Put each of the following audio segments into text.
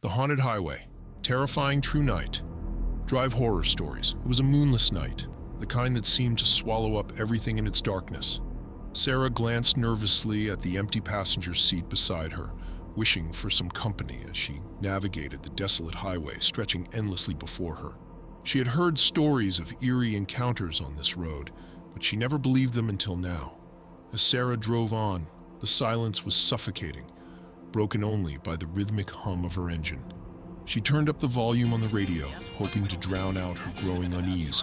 The Haunted Highway. Terrifying true night. Drive horror stories. It was a moonless night, the kind that seemed to swallow up everything in its darkness. Sarah glanced nervously at the empty passenger seat beside her, wishing for some company as she navigated the desolate highway stretching endlessly before her. She had heard stories of eerie encounters on this road, but she never believed them until now. As Sarah drove on, the silence was suffocating, broken only by the rhythmic hum of her engine. She turned up the volume on the radio, hoping to drown out her growing unease.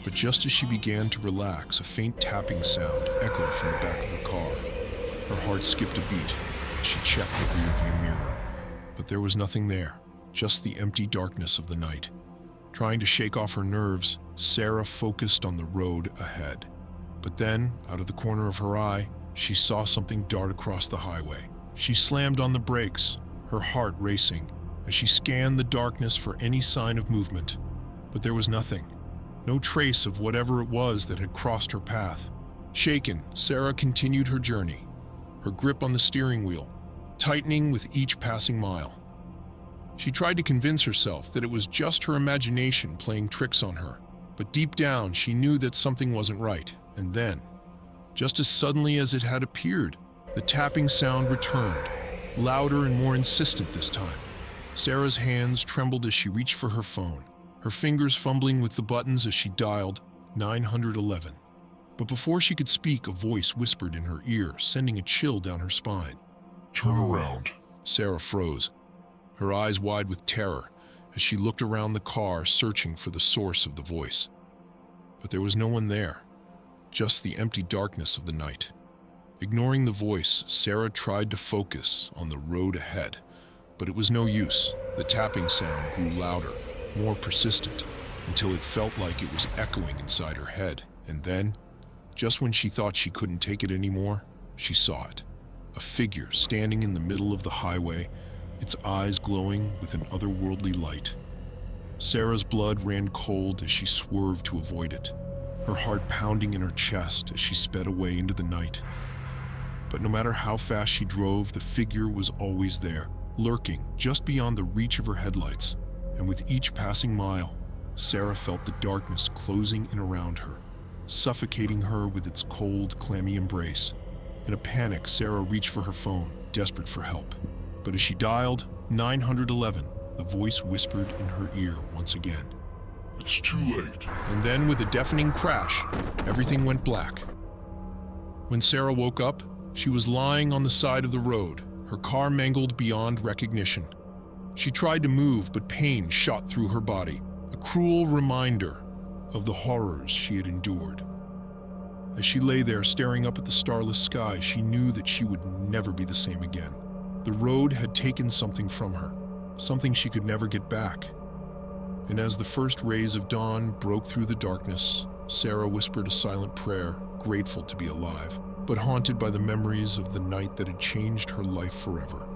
But just as she began to relax, a faint tapping sound echoed from the back of her car. Her heart skipped a beat as she checked the rearview mirror. But there was nothing there, just the empty darkness of the night. Trying to shake off her nerves, Sarah focused on the road ahead. But then, out of the corner of her eye, she saw something dart across the highway. She slammed on the brakes, her heart racing, as she scanned the darkness for any sign of movement. But there was nothing. No trace of whatever it was that had crossed her path. Shaken, Sarah continued her journey, her grip on the steering wheel tightening with each passing mile. She tried to convince herself that it was just her imagination playing tricks on her, but deep down she knew that something wasn't right. And then, just as suddenly as it had appeared, the tapping sound returned, louder and more insistent this time. Sarah's hands trembled as she reached for her phone, her fingers fumbling with the buttons as she dialed 911. But before she could speak, a voice whispered in her ear, sending a chill down her spine. Turn around. Sarah froze, her eyes wide with terror as she looked around the car, searching for the source of the voice. But there was no one there, just the empty darkness of the night. Ignoring the voice, Sarah tried to focus on the road ahead, but it was no use. The tapping sound grew louder, more persistent, until it felt like it was echoing inside her head. And then, just when she thought she couldn't take it anymore, she saw it. A figure standing in the middle of the highway, its eyes glowing with an otherworldly light. Sarah's blood ran cold as she swerved to avoid it, her heart pounding in her chest as she sped away into the night. But no matter how fast she drove, the figure was always there, lurking just beyond the reach of her headlights. And with each passing mile, Sarah felt the darkness closing in around her, suffocating her with its cold, clammy embrace. In a panic, Sarah reached for her phone, desperate for help. But as she dialed 911, the voice whispered in her ear once again. It's too late. And then, with a deafening crash, everything went black. When Sarah woke up, she was lying on the side of the road, her car mangled beyond recognition. She tried to move, but pain shot through her body, a cruel reminder of the horrors she had endured. As she lay there staring up at the starless sky, she knew that she would never be the same again. The road had taken something from her, something she could never get back. And as the first rays of dawn broke through the darkness, Sarah whispered a silent prayer, grateful to be alive, but haunted by the memories of the night that had changed her life forever.